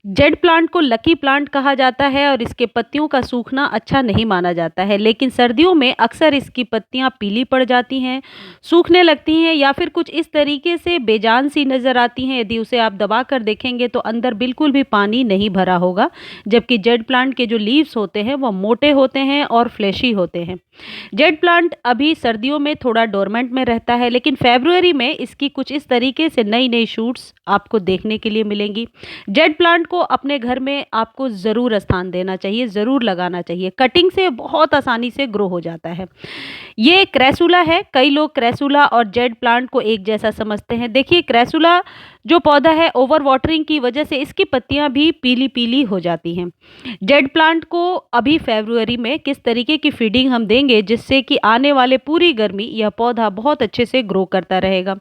Jade plant को lucky plant कहा जाता है और इसके पत्तियों का सूखना अच्छा नहीं माना जाता है, लेकिन सर्दियों में अक्सर इसकी पत्तियां पीली पड़ जाती हैं, सूखने लगती हैं या फिर कुछ इस तरीके से बेजान सी नज़र आती हैं। यदि उसे आप दबा कर देखेंगे तो अंदर बिल्कुल भी पानी नहीं भरा होगा, जबकि जेड प्लांट के जो लीव्स होते हैं वो मोटे होते हैं और फ्लैशी होते हैं। जेड प्लांट अभी सर्दियों में थोड़ा डोरमेंट में रहता है, लेकिन फरवरी में इसकी कुछ इस तरीके से नई नई शूट्स आपको देखने के लिए मिलेंगी। जेड प्लांट को अपने घर में आपको ज़रूर स्थान देना चाहिए, ज़रूर लगाना चाहिए। कटिंग से बहुत आसानी से ग्रो हो जाता है। ये क्रेसुला है। कई लोग क्रेसुला और जेड प्लांट को एक जैसा समझते हैं। देखिए, क्रेसुला जो पौधा है, ओवर वाटरिंग की वजह से इसकी पत्तियां भी पीली पीली हो जाती हैं। जेड प्लांट को अभी फरवरी में किस तरीके की फीडिंग हम देंगे जिससे कि आने वाले पूरी गर्मी यह पौधा बहुत अच्छे से ग्रो करता रहेगा।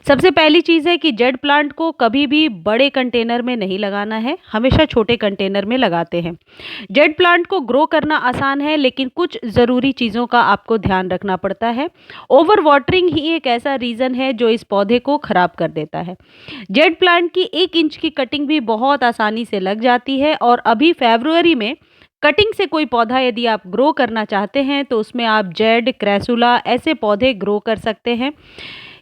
सबसे पहली चीज़ है कि जेड प्लांट को कभी भी बड़े कंटेनर में नहीं लगाना है, हमेशा छोटे कंटेनर में लगाते हैं। जेड प्लांट को ग्रो करना आसान है, लेकिन कुछ ज़रूरी चीज़ों का आपको ध्यान रखना पड़ता है। ओवर वाटरिंग ही एक ऐसा रीज़न है जो इस पौधे को खराब कर देता है। जेड प्लांट की 1 इंच की कटिंग भी बहुत आसानी से लग जाती है और अभी फरवरी में कटिंग से कोई पौधा यदि आप ग्रो करना चाहते हैं तो उसमें आप जेड, क्रेसुला ऐसे पौधे ग्रो कर सकते हैं।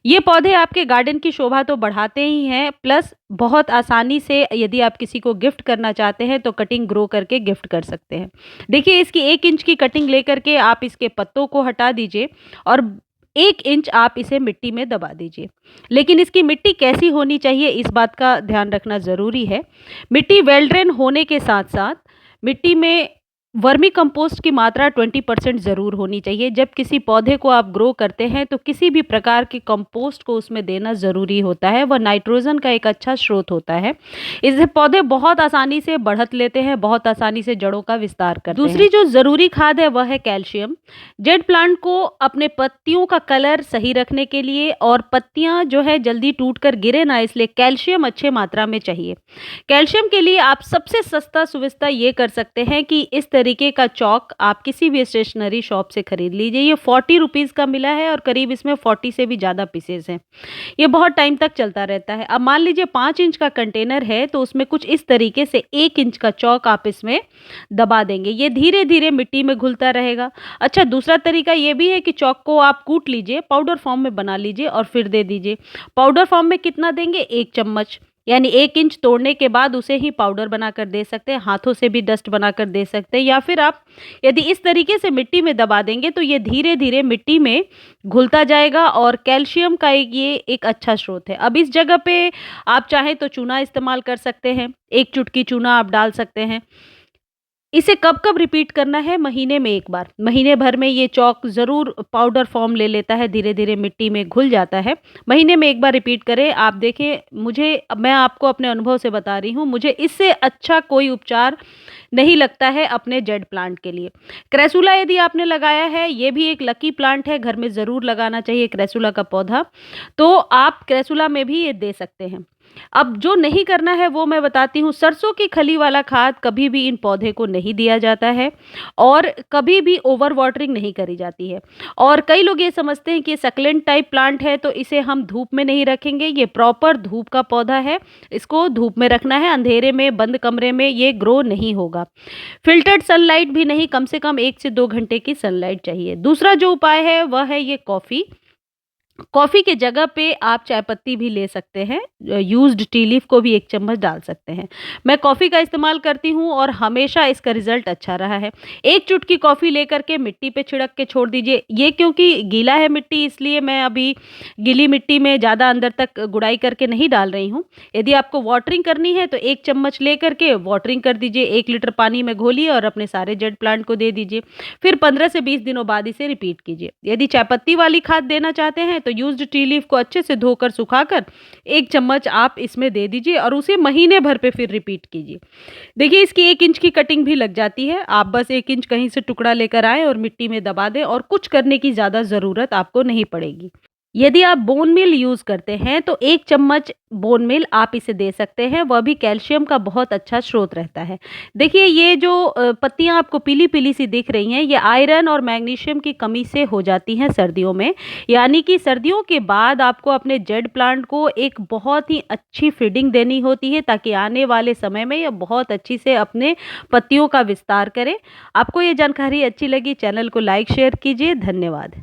ये पौधे आपके गार्डन की शोभा तो बढ़ाते ही हैं, प्लस बहुत आसानी से यदि आप किसी को गिफ्ट करना चाहते हैं तो कटिंग ग्रो करके गिफ्ट कर सकते हैं। देखिए, इसकी 1 इंच की कटिंग लेकर के आप इसके पत्तों को हटा दीजिए और 1 इंच आप इसे मिट्टी में दबा दीजिए। लेकिन इसकी मिट्टी कैसी होनी चाहिए, इस बात का ध्यान रखना ज़रूरी है। मिट्टी वेल ड्रेन होने के साथ साथ मिट्टी में वर्मी कंपोस्ट की मात्रा 20% ज़रूर होनी चाहिए। जब किसी पौधे को आप ग्रो करते हैं तो किसी भी प्रकार के कंपोस्ट को उसमें देना ज़रूरी होता है। वह नाइट्रोजन का एक अच्छा स्रोत होता है। इससे पौधे बहुत आसानी से बढ़त लेते हैं, बहुत आसानी से जड़ों का विस्तार करते हैं। दूसरी जो ज़रूरी खाद है वह है कैल्शियम। जेड प्लांट को अपने पत्तियों का कलर सही रखने के लिए और पत्तियां जो है जल्दी टूट कर गिरे ना, इसलिए कैल्शियम अच्छे मात्रा में चाहिए। कैल्शियम के लिए आप सबसे सस्ता सुविस्ता ये कर सकते हैं कि इस तरीके का चौक आप किसी भी स्टेशनरी शॉप से खरीद लीजिए। ये 40 रुपीज़ का मिला है और करीब इसमें 40 से भी ज़्यादा पीसेस हैं। ये बहुत टाइम तक चलता रहता है। अब मान लीजिए 5 इंच का कंटेनर है तो उसमें कुछ इस तरीके से 1 इंच का चौक आप इसमें दबा देंगे। ये धीरे धीरे मिट्टी में घुलता रहेगा। अच्छा, दूसरा तरीका ये भी है कि चौक को आप कूट लीजिए, पाउडर फॉर्म में बना लीजिए और फिर दे दीजिए। पाउडर फॉर्म में कितना देंगे? 1 चम्मच, यानी 1 इंच तोड़ने के बाद उसे ही पाउडर बनाकर दे सकते हैं। हाथों से भी डस्ट बनाकर दे सकते हैं, या फिर आप यदि इस तरीके से मिट्टी में दबा देंगे तो ये धीरे धीरे मिट्टी में घुलता जाएगा और कैल्शियम का ये एक अच्छा स्रोत है। अब इस जगह पे आप चाहें तो चूना इस्तेमाल कर सकते हैं। 1 चुटकी चूना आप डाल सकते हैं। इसे कब कब रिपीट करना है? महीने में 1 बार। महीने भर में ये चॉक ज़रूर पाउडर फॉर्म ले लेता है, धीरे धीरे मिट्टी में घुल जाता है। महीने में 1 बार रिपीट करें। आप देखें, मैं आपको अपने अनुभव से बता रही हूँ, मुझे इससे अच्छा कोई उपचार नहीं लगता है अपने जेड प्लांट के लिए। क्रेसुला यदि आपने लगाया है, ये भी एक लकी प्लांट है, घर में ज़रूर लगाना चाहिए क्रेसुला का पौधा। तो आप क्रेसुला में भी ये दे सकते हैं। अब जो नहीं करना है वो मैं बताती हूँ। सरसों की खली वाला खाद कभी भी इन पौधे को नहीं दिया जाता है और कभी भी ओवर वाटरिंग नहीं करी जाती है। और कई लोग ये समझते हैं कि ये सक्लेंट टाइप प्लांट है तो इसे हम धूप में नहीं रखेंगे। ये प्रॉपर धूप का पौधा है, इसको धूप में रखना है। अंधेरे में बंद कमरे में ये ग्रो नहीं होगा। फिल्टर्ड सनलाइट भी नहीं, कम से कम 1 से 2 घंटे की सनलाइट चाहिए। दूसरा जो उपाय है वह है ये कॉफ़ी। कॉफ़ी के जगह पे आप चाय पत्ती भी ले सकते हैं। यूज्ड टी लीफ को भी 1 चम्मच डाल सकते हैं। मैं कॉफ़ी का इस्तेमाल करती हूँ और हमेशा इसका रिज़ल्ट अच्छा रहा है। 1 चुटकी कॉफ़ी लेकर के मिट्टी पे छिड़क के छोड़ दीजिए। ये क्योंकि गीला है मिट्टी, इसलिए मैं अभी गीली मिट्टी में ज़्यादा अंदर तक गुड़ाई करके नहीं डाल रही हूँ। यदि आपको वाटरिंग करनी है तो 1 चम्मच लेकर के वाटरिंग कर दीजिए। 1 लीटर पानी में घोलिए और अपने सारे जेड प्लांट को दे दीजिए। फिर 15 से 20 दिनों बाद इसे रिपीट कीजिए। यदि चाय पत्ती वाली खाद देना चाहते हैं तो यूज्ड टी लीफ को अच्छे से धोकर सुखाकर 1 चम्मच आप इसमें दे दीजिए और उसे महीने भर पे फिर रिपीट कीजिए। देखिए, इसकी 1 इंच की कटिंग भी लग जाती है। आप बस 1 इंच कहीं से टुकड़ा लेकर आएँ और मिट्टी में दबा दें और कुछ करने की ज़्यादा ज़रूरत आपको नहीं पड़ेगी। यदि आप बोन मील यूज़ करते हैं तो 1 चम्मच बोन मील आप इसे दे सकते हैं, वह भी कैल्शियम का बहुत अच्छा स्रोत रहता है। देखिए ये जो पत्तियाँ आपको पीली-पीली सी दिख रही हैं, ये आयरन और मैग्नीशियम की कमी से हो जाती हैं सर्दियों में। यानी कि सर्दियों के बाद आपको अपने जेड प्लांट को एक बहुत ही अच्छी फीडिंग देनी होती है, ताकि आने वाले समय में ये बहुत अच्छी से अपने पत्तियों का विस्तार करे। आपको ये जानकारी अच्छी लगी, चैनल को लाइक शेयर कीजिए। धन्यवाद।